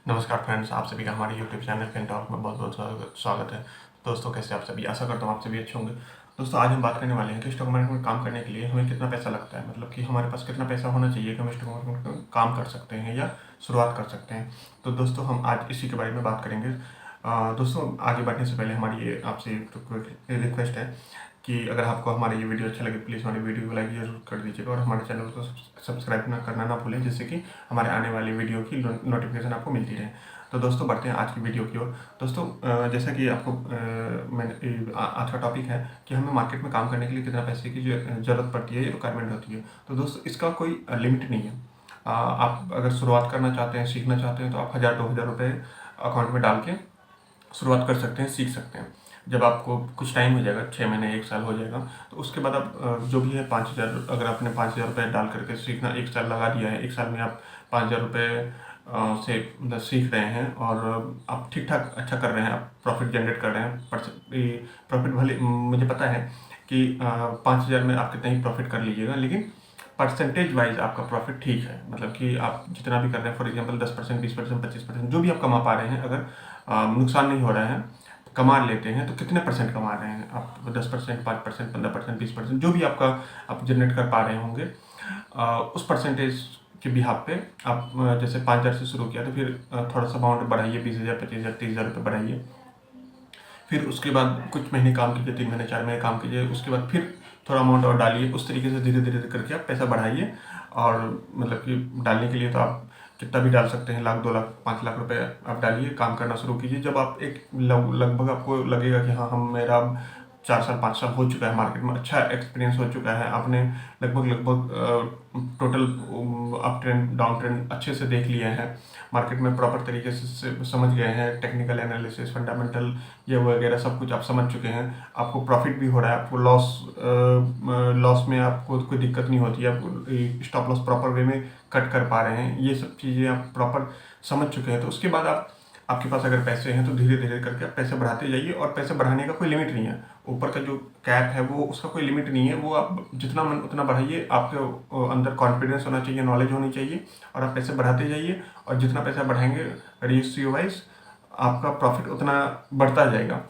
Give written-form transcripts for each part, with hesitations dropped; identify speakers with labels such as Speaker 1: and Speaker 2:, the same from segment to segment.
Speaker 1: नमस्कार फ्रेंड्स, आप सभी का हमारे यूट्यूब चैनल फिन टॉक में बहुत बहुत स्वागत है। दोस्तों, कैसे आप सभी? आशा करता हूँ आप सभी अच्छे होंगे। दोस्तों, आज हम बात करने वाले हैं कि स्टॉक मार्केट में काम करने के लिए हमें कितना पैसा लगता है, मतलब कि हमारे पास कितना पैसा होना चाहिए कि हम स्टॉक मार्केट में काम कर सकते हैं या शुरुआत कर सकते हैं। तो दोस्तों, हम आज इसी के बारे में बात करेंगे। दोस्तों, आगे बढ़ने से पहले हमारी ये आपसे रिक्वेस्ट है कि अगर आपको हमारी ये वीडियो अच्छा लगे, प्लीज़ हमारी वीडियो को लाइक जरूर कर दीजिएगा और हमारे चैनल को सब्सक्राइब करना ना भूलें, जिससे कि हमारे आने वाली वीडियो की नोटिफिकेशन आपको मिलती रहे। तो दोस्तों, बढ़ते हैं आज की वीडियो की ओर। दोस्तों, जैसा कि आपको मैंने आज का टॉपिक है कि हमें मार्केट में काम करने के लिए कितना पैसे की ज़रूरत पड़ती है, ये रिक्वायरमेंट होती है। तो दोस्तों, इसका कोई लिमिट नहीं है। आप अगर शुरुआत करना चाहते हैं, सीखना चाहते हैं, तो आप 1000-2000 रुपये अकाउंट में डाल के शुरुआत कर सकते हैं, सीख सकते हैं। जब आपको कुछ टाइम हो जाएगा, 6 महीने 1 साल हो जाएगा, तो उसके बाद आप जो भी है 5000, अगर आपने 5000 रुपये डाल करके सीखना 1 साल लगा दिया है, 1 साल में आप 5000 रुपये से मतलब सीख रहे हैं और आप ठीक ठाक अच्छा कर रहे हैं, आप प्रॉफिट जनरेट कर रहे हैं। प्रॉफिट भले मुझे पता है कि 5000 में आप कितना ही प्रॉफिट कर लीजिएगा, लेकिन परसेंटेज वाइज आपका प्रॉफिट ठीक है। मतलब कि आप जितना भी कर रहे हैं, फॉर एग्जांपल 10%, 20%, 25%, जो भी आप कमा पा रहे हैं, अगर नुकसान नहीं हो रहा है, कमा लेते हैं, तो कितने परसेंट कमा रहे हैं आप? 10%, 5%, 15%, 20%, जो भी आपका आप जनरेट कर पा रहे होंगे, उस परसेंटेज के बिहाफ पे आप जैसे 5000 से शुरू किया, तो फिर थोड़ा सा अमाउंट बढ़ाइए, 20,000, 25,000, 30,000 रुपये बढ़ाइए। फिर उसके बाद कुछ महीने काम कीजिए, 3 महीने 4 महीने काम कीजिए, उसके बाद फिर थोड़ा अमाउंट और डालिए। उस तरीके से धीरे धीरे करके आप पैसा बढ़ाइए। और मतलब कि डालने के लिए तो आप कितना भी डाल सकते हैं, 1 लाख, 2 लाख, 5 लाख रुपए आप डालिए, काम करना शुरू कीजिए। जब आप एक लगभग आपको लगेगा कि हाँ, हम मेरा 4 साल 5 साल हो चुका है मार्केट में, अच्छा एक्सपीरियंस हो चुका है, आपने लगभग total up trend down trend अच्छे से देख लिए हैं, मार्केट में प्रॉपर तरीके से समझ गए हैं, टेक्निकल एनालिसिस, फंडामेंटल ये वगैरह सब कुछ आप समझ चुके हैं, आपको प्रॉफिट भी हो रहा है, आपको लॉस में आपको कोई दिक्कत नहीं होती है, आप स्टॉप लॉस प्रॉपर वे में कट कर पा रहे हैं, ये सब चीज़ें आप प्रॉपर समझ चुके हैं। तो उसके बाद आपके पास अगर पैसे हैं, तो धीरे धीरे करके आप पैसे बढ़ाते जाइए। और पैसे बढ़ाने का कोई लिमिट नहीं है, ऊपर का जो कैप है वो उसका कोई लिमिट नहीं है, वो आप जितना मन उतना बढ़ाइए। आपके अंदर कॉन्फिडेंस होना चाहिए, नॉलेज होनी चाहिए, और आप पैसे बढ़ाते जाइए। और जितना पैसा बढ़ाएंगे, रेशियो वाइज आपका प्रॉफिट उतना बढ़ता जाएगा।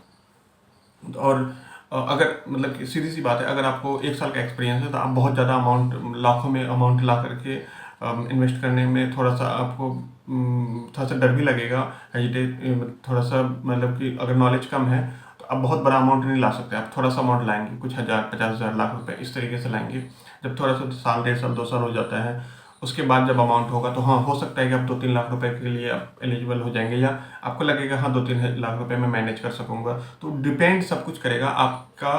Speaker 1: और अगर मतलब कि सीधी सी बात है, अगर आपको 1 साल का एक्सपीरियंस है, तो आप बहुत ज़्यादा अमाउंट, लाखों में अमाउंट ला करके इन्वेस्ट करने में थोड़ा सा आपको थोड़ा सा डर भी लगेगा, हेजिटेट थोड़ा सा, मतलब कि अगर नॉलेज कम है तो आप बहुत बड़ा अमाउंट नहीं ला सकते। आप थोड़ा सा अमाउंट लाएंगे, कुछ हज़ार, 50,000, लाख रुपए इस तरीके से लाएंगे। जब थोड़ा सा साल, 1.5 साल, 2 साल हो जाता है, उसके बाद जब अमाउंट होगा, तो हाँ, हो सकता है कि आप 2-3 लाख रुपए के लिए आप एलिजिबल हो जाएंगे, या आपको लगेगा हाँ, 2-3 लाख रुपए में मैनेज कर सकूंगा। तो डिपेंड सब कुछ करेगा, आपका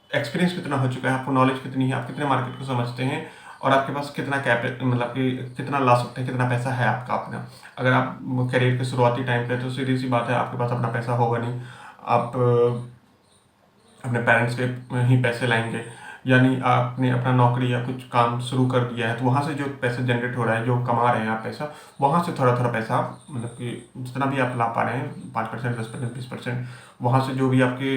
Speaker 1: एक्सपीरियंस कितना हो चुका है, आपको नॉलेज कितनी है, आप कितने मार्केट को समझते हैं, और आपके पास कितना कैप, मतलब कि कितना ला सकते हैं, कितना पैसा है आपका अपना। अगर आप करियर के शुरुआती टाइम पे, तो सीधी सी बात है, आपके पास अपना पैसा होगा नहीं। आप अपने पेरेंट्स के ही पैसे लाएंगे, यानी आपने अपना नौकरी या कुछ काम शुरू कर दिया है, तो वहाँ से जो पैसा जनरेट हो रहा है, जो कमा रहे हैं आप पैसा, वहाँ से थोड़ा थोड़ा पैसा आप, मतलब कि जितना भी आप ला पा रहे हैं, 5%, 10%, 20%, वहाँ से जो भी आपके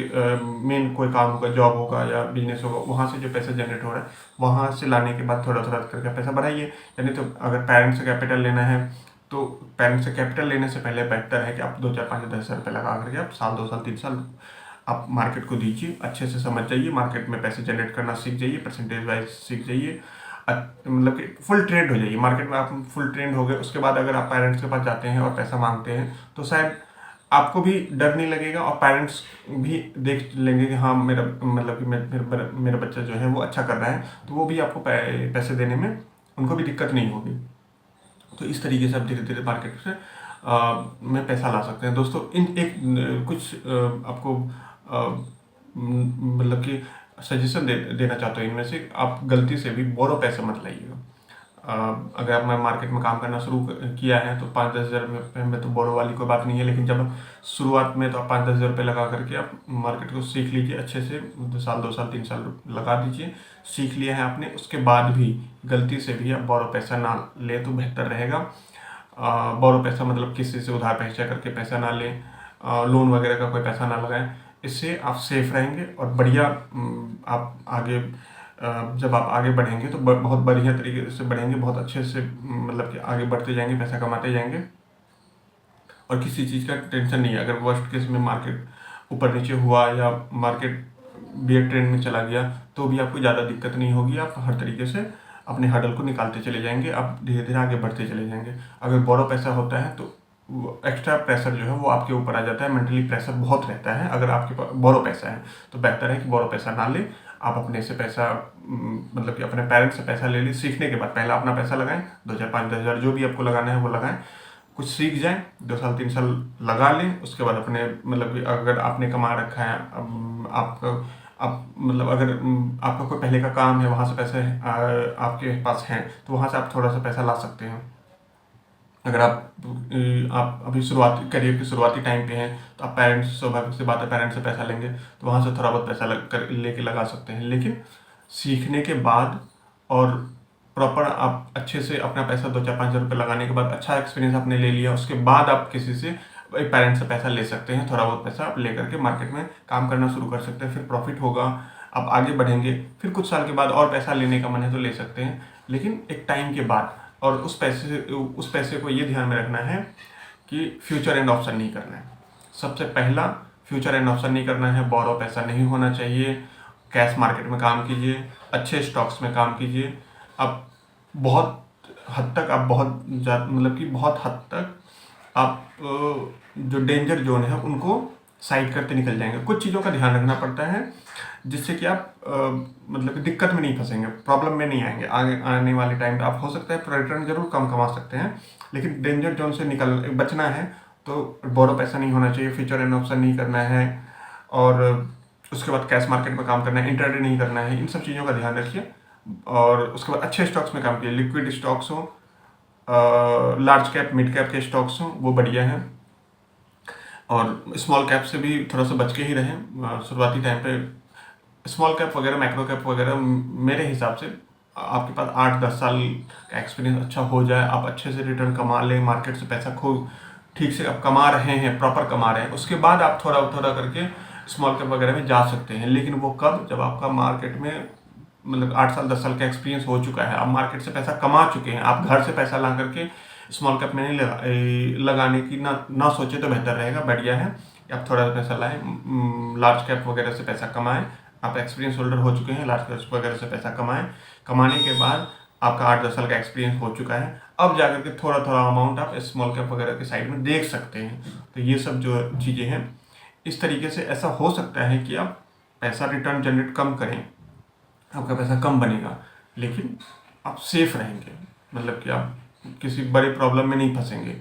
Speaker 1: मेन कोई काम होगा, जॉब होगा या बिजनेस होगा, वहाँ से जो पैसा जनरेट हो रहा है, वहाँ से लाने के बाद थोड़ा थोड़ा करके पैसा बढ़ाइए। यानी तो अगर पेरेंट्स से कैपिटल लेना है, तो पेरेंट्स से कैपिटल लेने से पहले बेहतर है कि आप 2, 4, 5, 10 हज़ार रुपये लगा करके आप साल, 2 साल, 3 साल आप मार्केट को दीजिए, अच्छे से समझ जाइए, मार्केट में पैसे जनरेट करना सीख जाइए, परसेंटेज वाइज सीख जाइए, मतलब कि फुल ट्रेंड हो जाइए मार्केट में। आप फुल ट्रेंड हो गए, उसके बाद अगर आप पेरेंट्स के पास जाते हैं और पैसा मांगते हैं, तो शायद आपको भी डर नहीं लगेगा, और पेरेंट्स भी देख लेंगे कि हाँ, मेरा मतलब कि मेरा बच्चा जो है वो अच्छा कर रहा है, तो वो भी आपको पैसे देने में उनको भी दिक्कत नहीं होगी। तो इस तरीके से आप धीरे धीरे मार्केट से में पैसा ला सकते हैं। दोस्तों, इन एक कुछ आपको मतलब कि सजेशन देना चाहता हूँ। इनमें से आप गलती से भी बोरो पैसे मत लाइएगा। अगर आपने मार्केट में काम करना शुरू किया है, तो 5-10 हज़ार रुपये में तो बोरो वाली कोई बात नहीं है, लेकिन जब शुरुआत में, तो आप 5-10 हज़ार रुपये लगा करके आप मार्केट को सीख लीजिए अच्छे से, 2 साल, 2 साल, 3 साल लगा दीजिए। सीख लिया है आपने, उसके बाद भी गलती से भी आप बोरो पैसा ना ले तो बेहतर रहेगा। बोरो पैसा मतलब किसी से उधार पैसा करके पैसा ना लें, लोन वगैरह का कोई पैसा ना लगाएं। इससे आप सेफ रहेंगे और बढ़िया आप आगे, जब आप आगे बढ़ेंगे तो बहुत बढ़िया तरीके से बढ़ेंगे, बहुत अच्छे से, मतलब कि आगे बढ़ते जाएंगे, पैसा कमाते जाएंगे। और किसी चीज़ का टेंशन नहीं है। अगर वर्स्ट केस में मार्केट ऊपर नीचे हुआ या मार्केट बियर ट्रेंड में चला गया तो भी आपको ज़्यादा दिक्कत नहीं होगी। आप हर तरीके से अपने हर्डल को निकालते चले जाएंगे, आप धीरे धीरे आगे बढ़ते चले जाएंगे। अगर बोरो पैसा होता है तो एक्स्ट्रा प्रेशर जो है वो आपके ऊपर आ जाता है, मेंटली प्रेशर बहुत रहता है। अगर आपके पास बोरो पैसा है तो बेहतर है कि बोरो पैसा ना ले, आप अपने से पैसा मतलब कि अपने पेरेंट्स से पैसा ले ली। सीखने के बाद पहला अपना पैसा लगाएं, 2,000 5,000 जो भी आपको लगाना है वो लगाएं, कुछ सीख जाएं, 2 साल 3 साल लगा लें। उसके बाद अपने मतलब कि अगर आपने कमा रखा है, आपका आप मतलब अगर आपका कोई पहले का काम है, वहाँ से पैसे आपके पास हैं तो वहाँ से आप थोड़ा सा पैसा ला सकते हैं। अगर आप अभी शुरुआती करियर के शुरुआती टाइम पे हैं तो आप पेरेंट्स, स्वाभाविक सी बात है पेरेंट्स से पैसा लेंगे तो वहाँ से थोड़ा बहुत पैसा लेके लगा सकते हैं। लेकिन सीखने के बाद और प्रॉपर आप अच्छे से अपना पैसा 2-4-5 हज़ार रुपये लगाने के बाद अच्छा एक्सपीरियंस आपने ले लिया, उसके बाद आप किसी से पेरेंट्स से पैसा ले सकते हैं। थोड़ा बहुत पैसा आप लेकर के मार्केट में काम करना शुरू कर सकते हैं, फिर प्रॉफिट होगा, आप आगे बढ़ेंगे। फिर कुछ साल के बाद और पैसा लेने का मन है तो ले सकते हैं, लेकिन एक टाइम के बाद। और उस पैसे को ये ध्यान में रखना है कि फ्यूचर एंड ऑप्शन नहीं करना है। सबसे पहला फ्यूचर एंड ऑप्शन नहीं करना है, बोरो पैसा नहीं होना चाहिए, कैश मार्केट में काम कीजिए, अच्छे स्टॉक्स में काम कीजिए। आप बहुत हद तक आप बहुत मतलब कि बहुत हद तक आप जो डेंजर जोन है उनको साइड करते निकल जाएंगे। कुछ चीज़ों का ध्यान रखना पड़ता है जिससे कि आप मतलब कि दिक्कत में नहीं फंसेंगे, प्रॉब्लम में नहीं आएंगे। आगे आने वाले टाइम पे आप हो सकता है रिटर्न जरूर कम कमा सकते हैं, लेकिन डेंजर जोन से बचना है तो बोरो पैसा नहीं होना चाहिए, फ्यूचर एंड ऑप्शन नहीं करना है, और उसके बाद कैश मार्केट में काम करना है, इंट्राडे नहीं करना है। इन सब चीज़ों का ध्यान रखिए और उसके बाद अच्छे स्टॉक्स में काम कीजिए। लिक्विड स्टॉक्स हो, लार्ज कैप मिड कैप के स्टॉक्स हों वो बढ़िया हैं, और स्मॉल कैप से भी थोड़ा सा बच के ही रहें शुरुआती टाइम पे। स्मॉल कैप वगैरह मैक्रो कैप वगैरह मेरे हिसाब से आपके पास 8-10 साल का एक्सपीरियंस अच्छा हो जाए, आप अच्छे से रिटर्न कमा लें, मार्केट से पैसा खूब ठीक से आप कमा रहे हैं, प्रॉपर कमा रहे हैं, उसके बाद आप थोड़ा थोड़ा करके स्मॉल कैप वगैरह में जा सकते हैं। लेकिन वो कब, जब आपका मार्केट में मतलब 8 साल 10 साल का एक्सपीरियंस हो चुका है, आप मार्केट से पैसा कमा चुके हैं, आप घर से पैसा ला करके स्मॉल कैप में नहीं लगाने की ना सोचे तो बेहतर रहेगा। बढ़िया है आप थोड़ा पैसा लाएं, लार्ज कैप वगैरह से पैसा कमाएं। आप एक्सपीरियंस होल्डर हो चुके हैं, लार्ज कैप वगैरह से पैसा कमाएं। कमाने के बाद आपका 8-10 साल का एक्सपीरियंस हो चुका है, अब जाकर के थोड़ा थोड़ा अमाउंट आप स्मॉल कैप वगैरह के साइड में देख सकते हैं। तो ये सब जो चीज़ें हैं, इस तरीके से ऐसा हो सकता है कि आप पैसा रिटर्न जनरेट कम करें, आपका पैसा कम बनेगा, लेकिन आप सेफ रहेंगे, मतलब कि आप किसी बड़े प्रॉब्लम में नहीं फंसेंगे।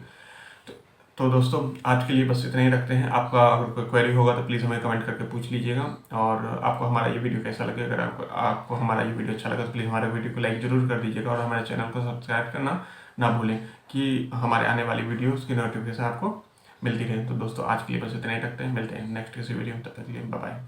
Speaker 1: तो दोस्तों आज के लिए बस इतना ही रखते हैं। आपका अगर कोई क्वेरी होगा तो प्लीज़ हमें कमेंट करके पूछ लीजिएगा। और आपको हमारा ये वीडियो कैसा लगे, अगर आपको हमारा ये वीडियो अच्छा लगा तो प्लीज़ हमारे वीडियो को लाइक ज़रूर कर दीजिएगा, और हमारे चैनल को सब्सक्राइब करना ना भूलें कि हमारे आने वाली वीडियोज़ की नोटिफिकेशन आपको मिलती रहे। तो दोस्तों आज के लिए बस इतना ही रखते हैं, मिलते हैं नेक्स्ट किसी वीडियो में, तब तक के लिए बाय बाय।